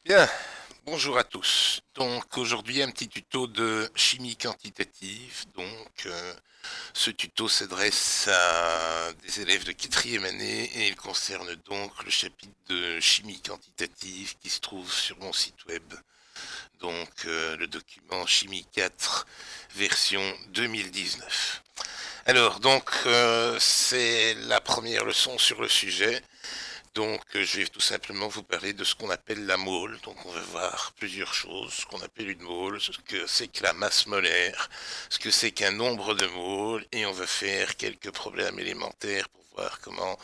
Bien, bonjour à tous. Donc aujourd'hui un petit tuto de chimie quantitative. Ce tuto s'adresse à des élèves de quatrième année et il concerne donc le chapitre de chimie quantitative qui se trouve sur mon site web. Le document chimie 4 version 2019. C'est la première leçon sur le sujet. Je vais tout simplement vous parler de ce qu'on appelle la mole. Donc, on va voir plusieurs choses. Ce qu'on appelle une mole, ce que c'est que la masse molaire, ce que c'est qu'un nombre de moles, et on va faire quelques problèmes élémentaires pour voir comment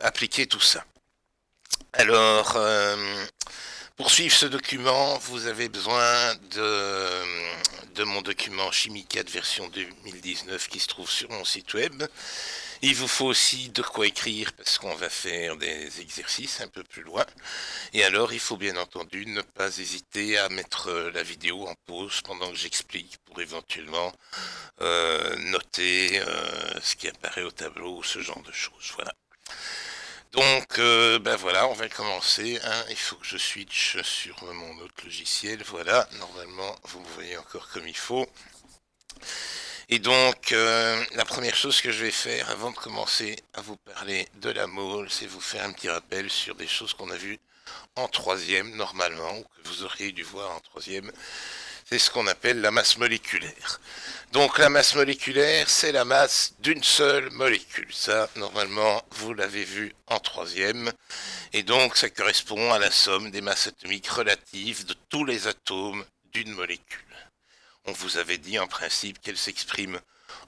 appliquer tout ça. Alors, pour suivre ce document, vous avez besoin de mon document Chimie 4 version 2019 qui se trouve sur mon site web. Il vous faut aussi de quoi écrire parce qu'on va faire des exercices un peu plus loin. Et alors, il faut bien entendu ne pas hésiter à mettre la vidéo en pause pendant que j'explique pour éventuellement noter ce qui apparaît au tableau, ce genre de choses. Voilà. Voilà, on va commencer. Hein. Il faut que je switch sur mon autre logiciel. Voilà, normalement, vous me voyez encore comme il faut. La première chose que je vais faire avant de commencer à vous parler de la mole, c'est vous faire un petit rappel sur des choses qu'on a vues en troisième, normalement, ou que vous auriez dû voir en troisième. C'est ce qu'on appelle la masse moléculaire. Donc, la masse moléculaire, c'est la masse d'une seule molécule. Ça, normalement, vous l'avez vu en troisième. Et donc, ça correspond à la somme des masses atomiques relatives de tous les atomes d'une molécule. On vous avait dit en principe qu'elle s'exprime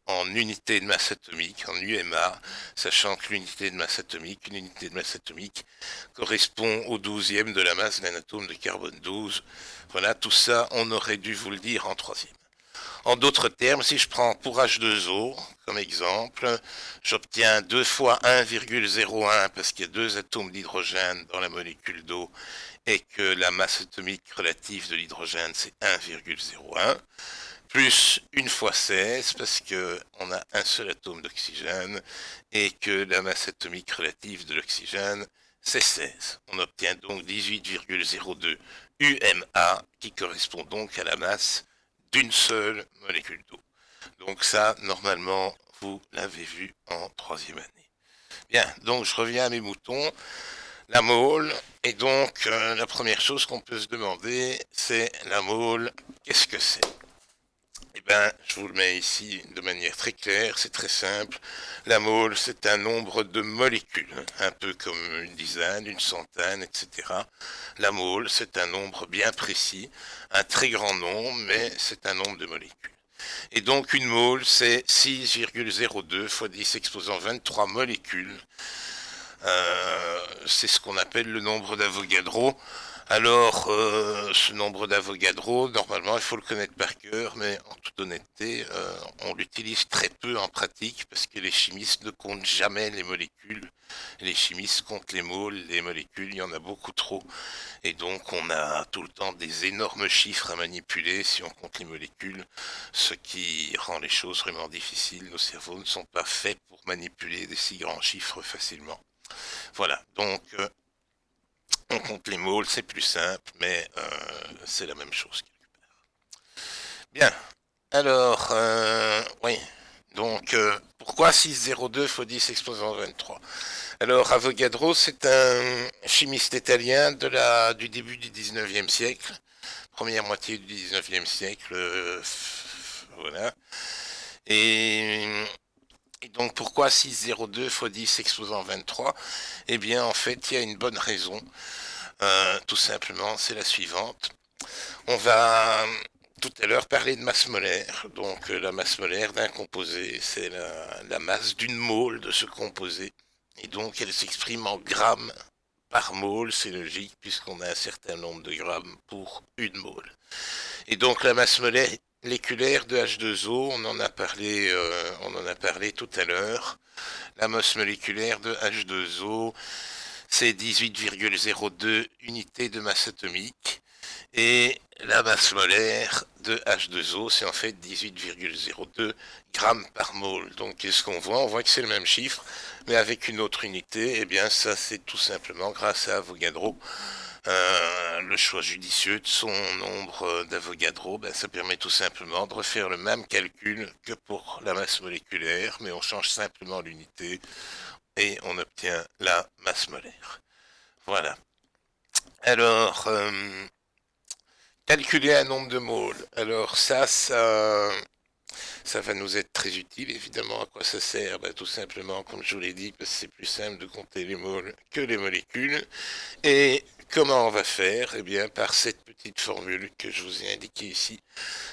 en unité de masse atomique, en UMA, sachant que l'unité de masse atomique, une unité de masse atomique, correspond au 12e de la masse d'un atome de carbone 12. Voilà, tout ça, on aurait dû vous le dire en troisième. En d'autres termes, si je prends pour H2O comme exemple, j'obtiens 2 fois 1,01 parce qu'il y a deux atomes d'hydrogène dans la molécule d'eau et que la masse atomique relative de l'hydrogène c'est 1,01 plus une fois 16 parce qu'on a un seul atome d'oxygène et que la masse atomique relative de l'oxygène c'est 16. On obtient donc 18,02 UMA qui correspond donc à la masse d'une seule molécule d'eau. Donc ça, normalement, vous l'avez vu en troisième année. Bien, donc je reviens à mes moutons. La mole, et la première chose qu'on peut se demander, c'est la mole, qu'est-ce que c'est? Eh bien, je vous le mets ici de manière très claire, c'est très simple. La mole, c'est un nombre de molécules, un peu comme une dizaine, une centaine, etc. La mole, c'est un nombre bien précis, un très grand nombre, mais c'est un nombre de molécules. Et donc une mole, c'est 6,02 fois 10 exposant 23 molécules. C'est ce qu'on appelle le nombre d'Avogadro. Alors, ce nombre d'Avogadro, normalement, il faut le connaître par cœur, mais en toute honnêteté, on l'utilise très peu en pratique parce que les chimistes ne comptent jamais les molécules. Les chimistes comptent les molécules, il y en a beaucoup trop. Et donc, on a tout le temps des énormes chiffres à manipuler si on compte les molécules, ce qui rend les choses vraiment difficiles. Nos cerveaux ne sont pas faits pour manipuler des si grands chiffres facilement. Voilà, on compte les moles, c'est plus simple, mais c'est la même chose quelque part. Bien, oui, pourquoi 6,02 fois 10 exposant 23? Alors, Avogadro, c'est un chimiste italien du début du 19e siècle, première moitié du 19e siècle, voilà. Et, et donc, pourquoi 6,02 fois 10 exposant 23? Eh bien, en fait, il y a une bonne raison. Tout simplement, c'est la suivante. On va tout à l'heure parler de masse molaire. La masse molaire d'un composé, c'est la masse d'une mole de ce composé. Et donc, elle s'exprime en grammes par mole, c'est logique, puisqu'on a un certain nombre de grammes pour une mole. Et donc, la masse moléculaire de H2O, on en a parlé tout à l'heure. La masse moléculaire de H2O, c'est 18,02 unités de masse atomique. Et la masse molaire de H2O, c'est en fait 18,02 grammes par mole. Donc, qu'est-ce qu'on voit? On voit que c'est le même chiffre, mais avec une autre unité. Eh bien, ça, c'est tout simplement grâce à Avogadro. le choix judicieux de son nombre d'Avogadro, ben, ça permet tout simplement de refaire le même calcul que pour la masse moléculaire, mais on change simplement l'unité et on obtient la masse molaire. Voilà. Alors, calculer un nombre de moles. Alors ça va nous être très utile, évidemment. À quoi ça sert? Ben, tout simplement, comme je vous l'ai dit, parce que c'est plus simple de compter les moles que les molécules. Et comment on va faire? Eh bien, par cette petite formule que je vous ai indiquée ici,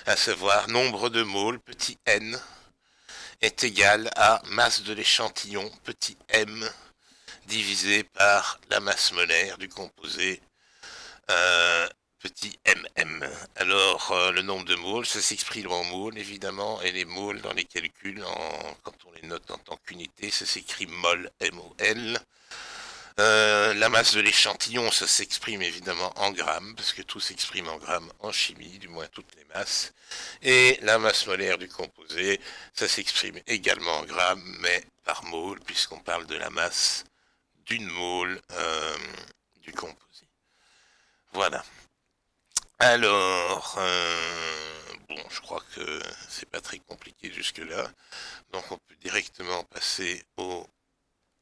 à savoir nombre de moles, petit n, est égal à masse de l'échantillon, petit m, divisé par la masse molaire du composé, euh, petit mm. Alors, le nombre de moles, ça s'exprime en moles, évidemment, et les moles dans les calculs, quand on les note en tant qu'unité, ça s'écrit mol, M-O-L. La masse de l'échantillon, ça s'exprime évidemment en grammes, parce que tout s'exprime en grammes en chimie, du moins toutes les masses. Et la masse molaire du composé, ça s'exprime également en grammes, mais par mole, puisqu'on parle de la masse d'une mole du composé. Voilà. Alors, bon, je crois que c'est pas très compliqué jusque-là, donc on peut directement passer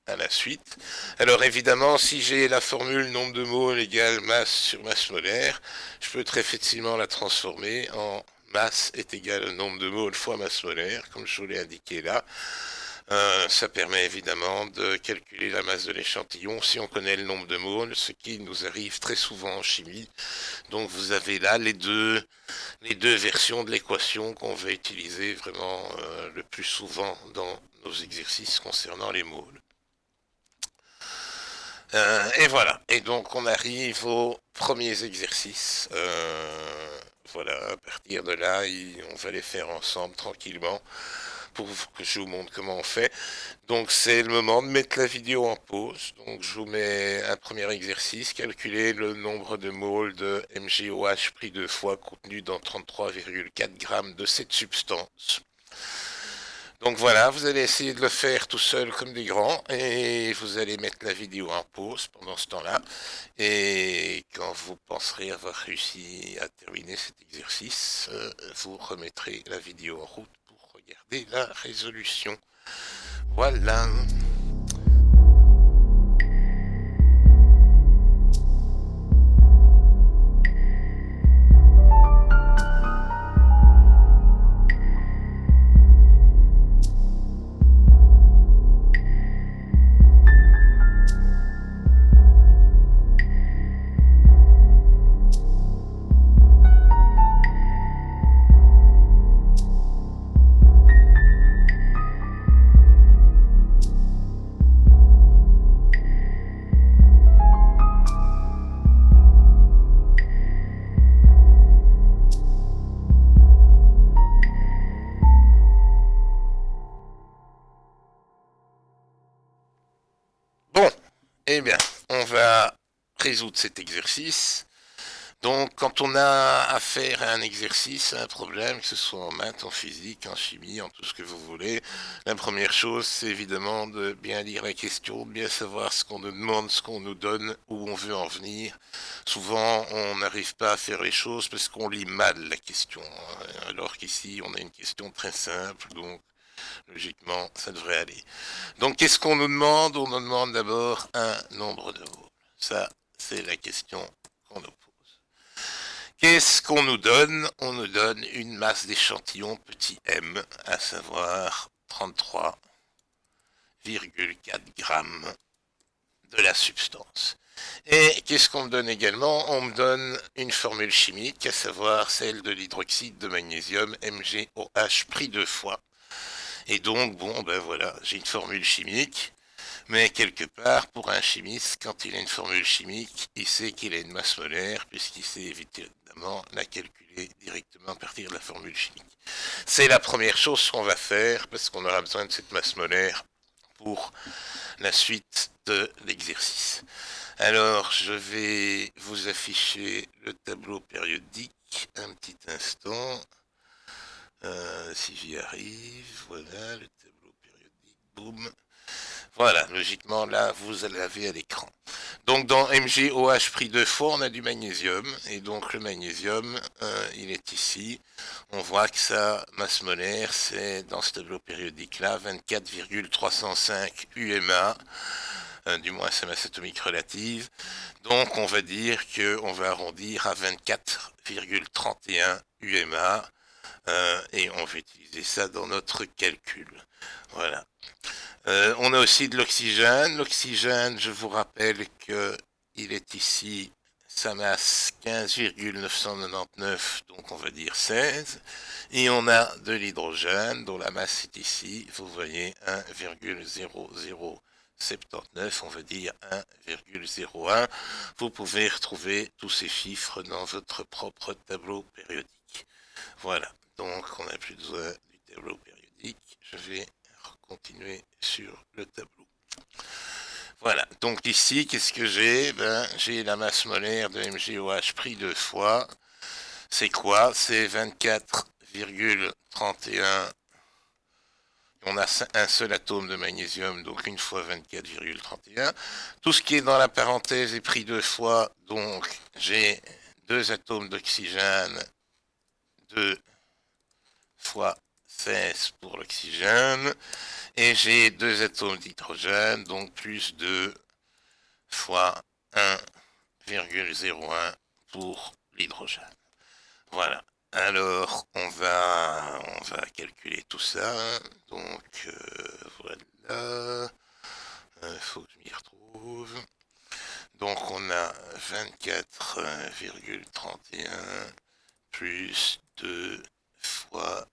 à la suite. Alors évidemment, si j'ai la formule nombre de moles égale masse sur masse molaire, je peux très facilement la transformer en masse est égal au nombre de moles fois masse molaire, comme je vous l'ai indiqué là. Ça permet évidemment de calculer la masse de l'échantillon si on connaît le nombre de moles, ce qui nous arrive très souvent en chimie. Donc vous avez là les deux versions de l'équation qu'on va utiliser vraiment le plus souvent dans nos exercices concernant les moles. Et voilà. Et donc on arrive aux premiers exercices. Voilà, à partir de là, on va les faire ensemble tranquillement pour que je vous montre comment on fait. Donc c'est le moment de mettre la vidéo en pause. Donc je vous mets un premier exercice, calculer le nombre de moles de MgOH pris deux fois contenu dans 33,4 grammes de cette substance. Donc voilà, vous allez essayer de le faire tout seul comme des grands et vous allez mettre la vidéo en pause pendant ce temps-là. Et quand vous penserez avoir réussi à terminer cet exercice, vous remettrez la vidéo en route pour regarder la résolution. Voilà. Bon, eh bien, on va résoudre cet exercice. Donc, quand on a affaire à un exercice, à un problème, que ce soit en maths, en physique, en chimie, en tout ce que vous voulez, la première chose, c'est évidemment de bien lire la question, de bien savoir ce qu'on nous demande, ce qu'on nous donne, où on veut en venir. Souvent, on n'arrive pas à faire les choses parce qu'on lit mal la question, alors qu'ici, on a une question très simple, donc logiquement, ça devrait aller. Donc, qu'est-ce qu'on nous demande? On nous demande d'abord un nombre de moles. Ça, c'est la question qu'on nous pose. Qu'est-ce qu'on nous donne? On nous donne une masse d'échantillon petit m, à savoir 33,4 grammes de la substance. Et qu'est-ce qu'on me donne également? On me donne une formule chimique, à savoir celle de l'hydroxyde de magnésium, MgOH pris deux fois. Et donc, bon, ben voilà, j'ai une formule chimique. Mais quelque part, pour un chimiste, quand il a une formule chimique, il sait qu'il a une masse molaire, puisqu'il sait évidemment la calculer directement à partir de la formule chimique. C'est la première chose qu'on va faire, parce qu'on aura besoin de cette masse molaire pour la suite de l'exercice. Alors, je vais vous afficher le tableau périodique un petit instant. Si j'y arrive, voilà, le tableau périodique, boum. Voilà, logiquement, là, vous l'avez à l'écran. Donc, dans MgOH pris deux fois, on a du magnésium. Et donc, le magnésium, il est ici. On voit que sa masse molaire, c'est, dans ce tableau périodique-là, 24,305 UMA. Du moins sa masse atomique relative. Donc, on va dire qu'on va arrondir à 24,31 UMA. Et on va utiliser ça dans notre calcul. Voilà. On a aussi de l'oxygène. L'oxygène, je vous rappelle qu'il est ici, sa masse 15,999, donc on va dire 16. Et on a de l'hydrogène, dont la masse est ici, vous voyez, 1,0079, on va dire 1,01. Vous pouvez retrouver tous ces chiffres dans votre propre tableau périodique. Voilà, donc on n'a plus besoin du tableau périodique. Je vais continuer sur le tableau. Voilà, donc ici, qu'est-ce que j'ai? J'ai la masse molaire de MgOH pris deux fois. C'est quoi? C'est 24,31. On a un seul atome de magnésium, donc une fois 24,31. Tout ce qui est dans la parenthèse est pris deux fois, donc j'ai deux atomes d'oxygène, 2 fois 16 pour l'oxygène, et j'ai deux atomes d'hydrogène, donc plus 2 fois 1,01 pour l'hydrogène. Voilà. Alors, on va calculer tout ça. Donc, voilà. Faut que je m'y retrouve. Donc, on a 24,31 plus 2 fois,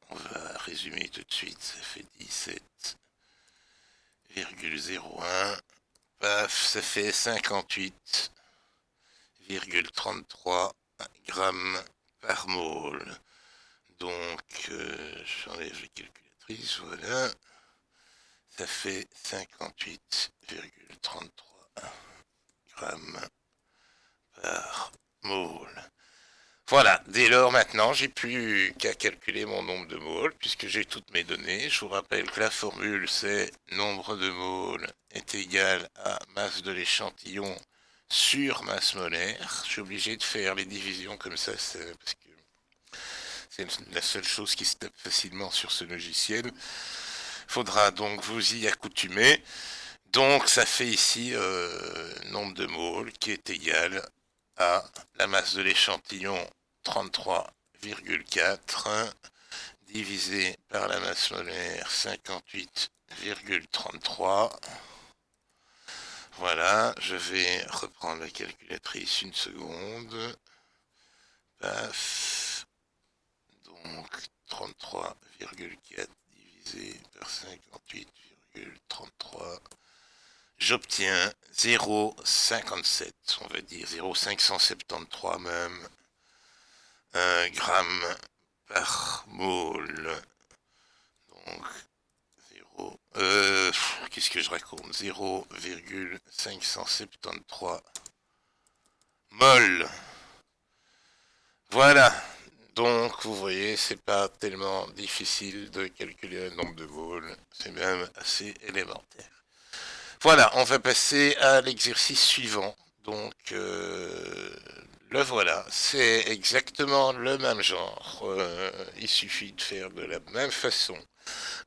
on va résumer tout de suite, ça fait 17,01. Paf, ça fait 58,33 grammes par mole. Donc, j'enlève la calculatrice, voilà. Ça fait 58,33 grammes par mole. Voilà, dès lors maintenant, j'ai plus qu'à calculer mon nombre de moles, puisque j'ai toutes mes données. Je vous rappelle que la formule, c'est nombre de moles est égal à masse de l'échantillon sur masse molaire. Je suis obligé de faire les divisions comme ça, parce que c'est la seule chose qui se tape facilement sur ce logiciel. Il faudra donc vous y accoutumer. Donc ça fait ici nombre de moles qui est égal à la masse de l'échantillon 33,4 divisé par la masse molaire 58,33. Voilà, je vais reprendre la calculatrice une seconde. Paf. Donc 33,4 divisé par 58,33. J'obtiens 0,57, on va dire 0,573 même, 1 gramme par mole. Donc, qu'est-ce que je raconte? 0,573 mol. Voilà. Donc, vous voyez, c'est pas tellement difficile de calculer un nombre de moles. C'est même assez élémentaire. Voilà, on va passer à l'exercice suivant. Donc, le voilà, c'est exactement le même genre. Il suffit de faire de la même façon.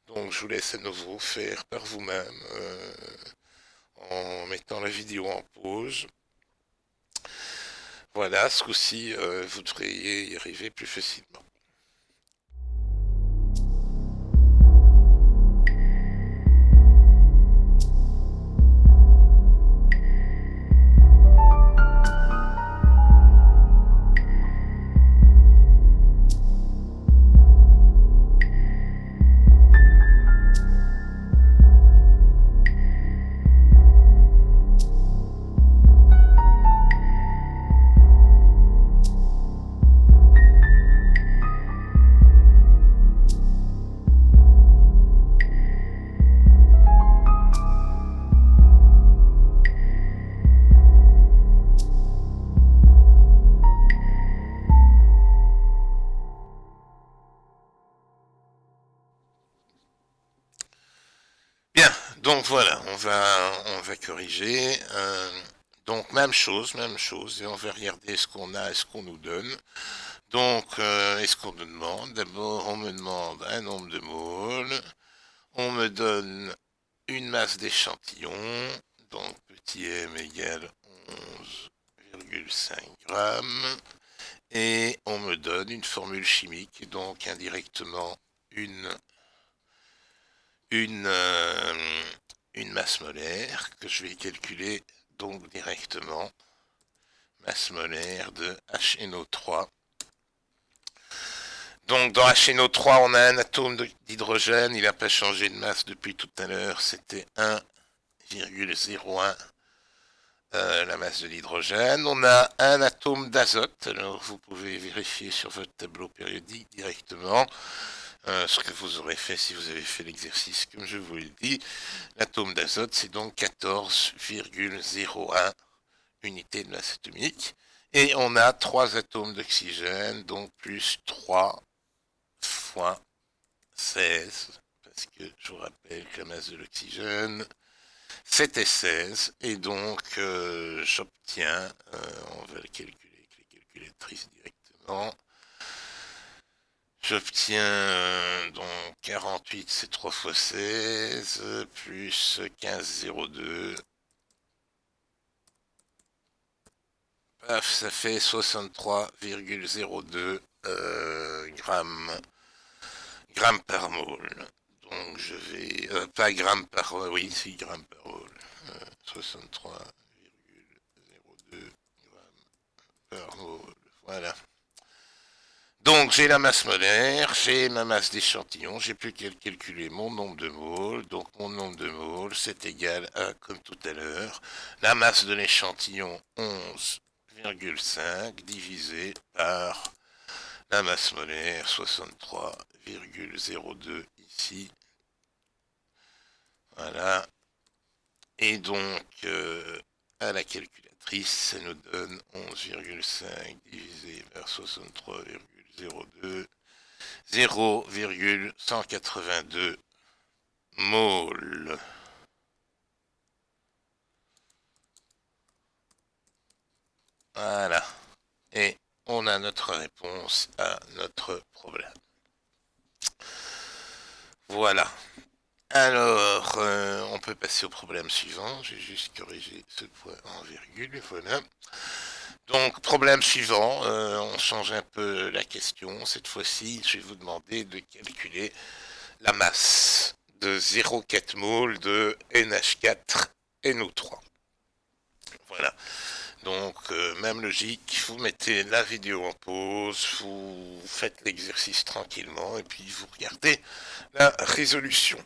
Donc, je vous laisse à nouveau faire par vous-même en mettant la vidéo en pause. Voilà, ce coup-ci, vous devriez y arriver plus facilement. Donc voilà, on va corriger. Donc même chose, et on va regarder ce qu'on a et ce qu'on nous donne. Donc, est-ce qu'on nous demande? D'abord, on me demande un nombre de moles. On me donne une masse d'échantillon. Donc, petit m égale 11,5 grammes. Et on me donne une formule chimique, donc indirectement une, une, euh, une masse molaire que je vais calculer donc directement. Masse molaire de HNO3. Donc dans HNO3, on a un atome d'hydrogène, il n'a pas changé de masse depuis tout à l'heure, c'était 1,01 la masse de l'hydrogène. On a un atome d'azote, alors vous pouvez vérifier sur votre tableau périodique directement ce que vous aurez fait si vous avez fait l'exercice comme je vous l'ai dit. L'atome d'azote, c'est donc 14,01 unités de masse atomique. Et on a 3 atomes d'oxygène, donc plus 3 fois 16, parce que je vous rappelle que la masse de l'oxygène, c'était 16, et donc j'obtiens, on va le calculer avec les calculatrices directement, j'obtiens donc 48, c'est 3 fois 16, plus 15,02, paf, ça fait 63,02 grammes par mole. Donc je vais... pas grammes par... oui, si, grammes par mole. 63,02 grammes par mole. Voilà. Donc j'ai la masse molaire, j'ai ma masse d'échantillon, j'ai plus qu'à calculer mon nombre de moles. Donc mon nombre de moles, c'est égal à, comme tout à l'heure, la masse de l'échantillon 11,5 divisé par la masse molaire 63,02 ici. Voilà. Et donc, à la calculatrice, ça nous donne 11,5 divisé par 63,02, 0,182 moles. Voilà. Et on a notre réponse à notre problème. Voilà. Alors, on peut passer au problème suivant. J'ai juste corrigé ce point en virgule. Voilà. Donc, problème suivant. On change un peu la question. Cette fois-ci, je vais vous demander de calculer la masse de 0,4 mol de NH4NO3. Voilà. Donc, même logique, vous mettez la vidéo en pause, vous faites l'exercice tranquillement et puis vous regardez la résolution.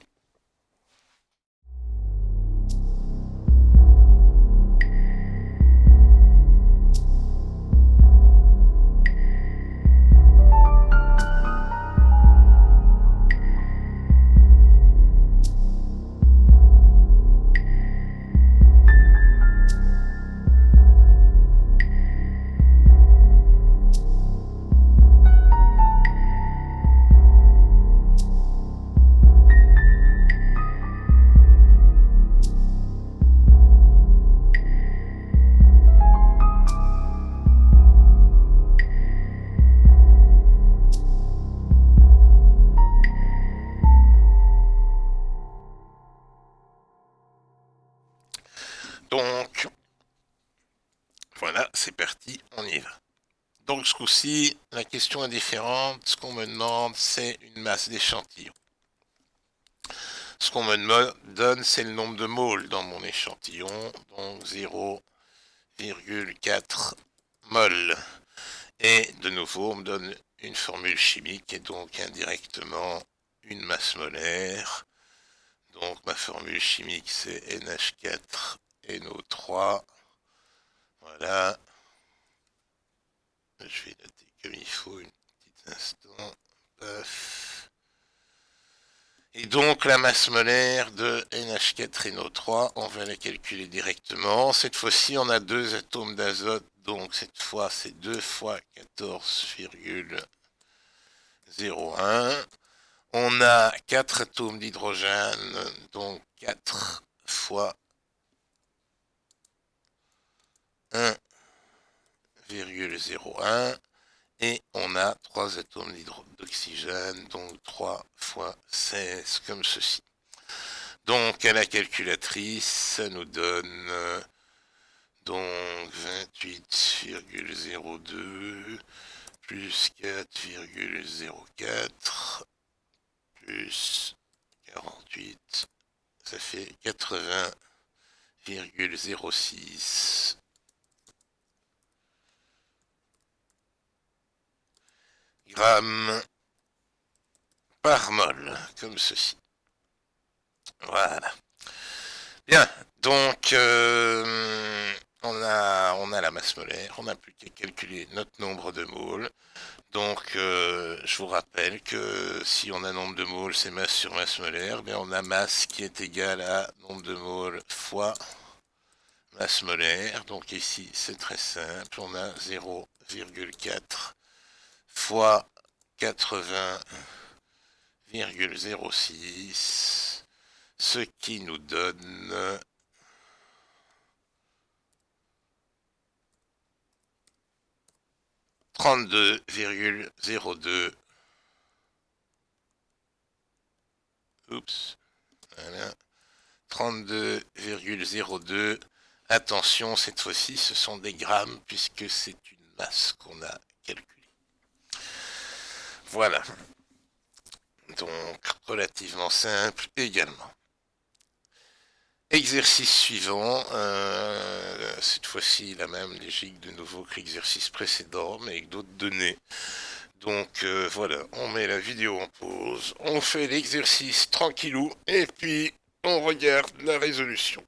Donc, voilà, c'est parti, on y va. Donc ce coup-ci, la question est différente. Ce qu'on me demande, c'est une masse d'échantillon. Ce qu'on me donne, c'est le nombre de moles dans mon échantillon, donc 0,4 mol. Et de nouveau, on me donne une formule chimique et donc indirectement une masse molaire. Donc ma formule chimique, c'est NH4NO3. Voilà. Je vais noter comme il faut un petit instant. Paf. Et donc la masse molaire de NH4NO3, on va la calculer directement. Cette fois-ci, on a 2 atomes d'azote, donc cette fois c'est 2 fois 14,01. On a 4 atomes d'hydrogène, donc 4 fois 1,01. Et on a 3 atomes d'oxygène, donc 3 fois 16, comme ceci. Donc à la calculatrice, ça nous donne donc 28,02 plus 4,04 plus 48, ça fait 80,06 grammes par mol, comme ceci. Voilà. Bien, donc on a la masse molaire, on n'a plus qu'à calculer notre nombre de moles. Donc je vous rappelle que si on a nombre de moles, c'est masse sur masse molaire, mais on a masse qui est égale à nombre de moles fois masse molaire. Donc ici c'est très simple, on a 0,4 fois 80,06, ce qui nous donne 32,02. Oups. Voilà. 32,02. Attention, cette fois-ci, ce sont des grammes puisque c'est une masse qu'on a calculée. Voilà. Donc, relativement simple également. Exercice suivant, cette fois-ci la même logique de nouveau que l'exercice précédent, mais avec d'autres données. Donc voilà, on met la vidéo en pause, on fait l'exercice tranquillou, et puis on regarde la résolution.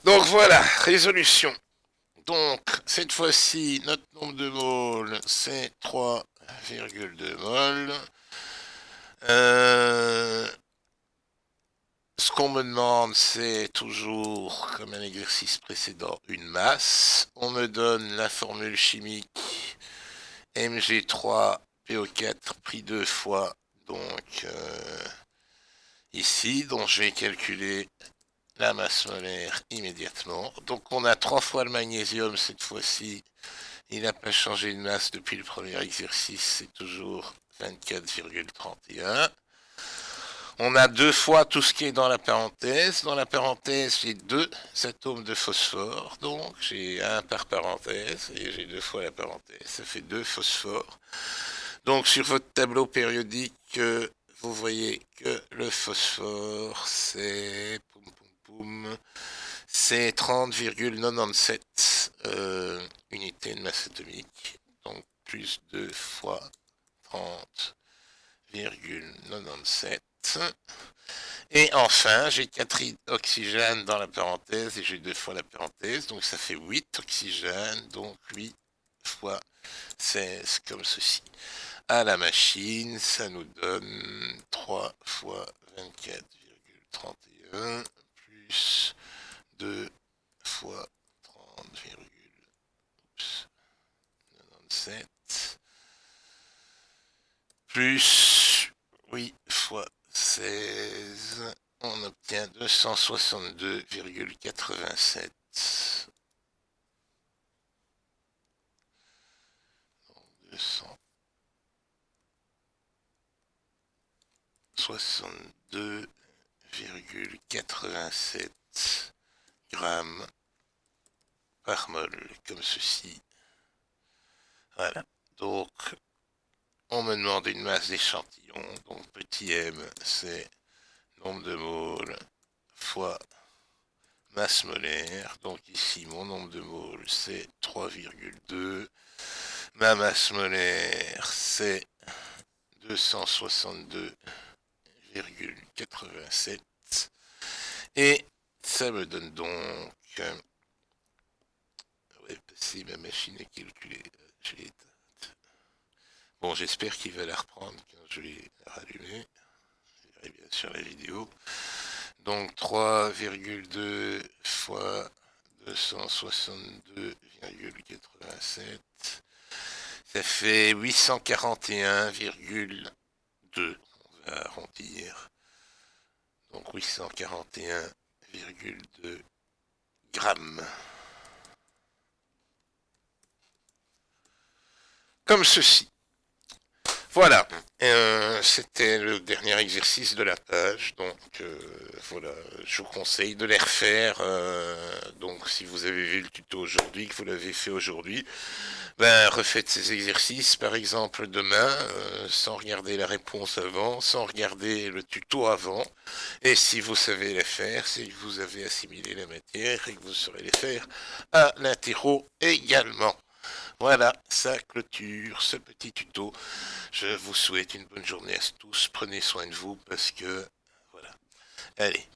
Donc voilà, résolution. Donc, cette fois-ci, notre nombre de moles, c'est 3,2 moles. Ce qu'on me demande, c'est toujours, comme un exercice précédent, une masse. On me donne la formule chimique Mg3PO4 pris 2 fois, donc ici, donc je vais calculer la masse molaire immédiatement. Donc on a 3 fois le magnésium cette fois-ci. Il n'a pas changé de masse depuis le premier exercice, c'est toujours 24,31. On a 2 fois tout ce qui est dans la parenthèse. Dans la parenthèse, j'ai 2 atomes de phosphore. Donc j'ai 1 par parenthèse et j'ai 2 fois la parenthèse. Ça fait 2 phosphores. Donc sur votre tableau périodique, vous voyez que le phosphore, c'est c'est 30,97 unités de masse atomique. Donc plus 2 fois 30,97. Et enfin, j'ai 4 oxygènes dans la parenthèse et j'ai 2 fois la parenthèse. Donc ça fait 8 oxygènes. Donc 8 fois 16 comme ceci. À la machine, ça nous donne 3 fois 24,31 plus 2 fois 30,97 plus 8 fois 16, on obtient 262,87. 262,87 grammes par mol, comme ceci. Voilà. Donc, on me demande une masse d'échantillons. Donc, petit m, c'est nombre de moles fois masse molaire. Donc, ici, mon nombre de moles, c'est 3,2. Ma masse molaire, c'est 262,87. Et ça me donne donc... Ouais, si ma machine est calculée, je l'ai éteinte. Bon, j'espère qu'il va la reprendre quand je l'ai rallumée. Je verrai bien sur la vidéo. Donc 3,2 fois 262,87. Ça fait 841,2. On va arrondir. Donc 841,2 grammes. Comme ceci. Voilà, c'était le dernier exercice de la page, donc voilà, je vous conseille de les refaire. Donc si vous avez vu le tuto aujourd'hui, que vous l'avez fait aujourd'hui, ben refaites ces exercices par exemple demain, sans regarder la réponse avant, sans regarder le tuto avant, et si vous savez les faire, c'est que vous avez assimilé la matière et que vous saurez les faire à l'interro également. Voilà, ça clôture ce petit tuto. Je vous souhaite une bonne journée à tous. Prenez soin de vous parce que, voilà. Allez,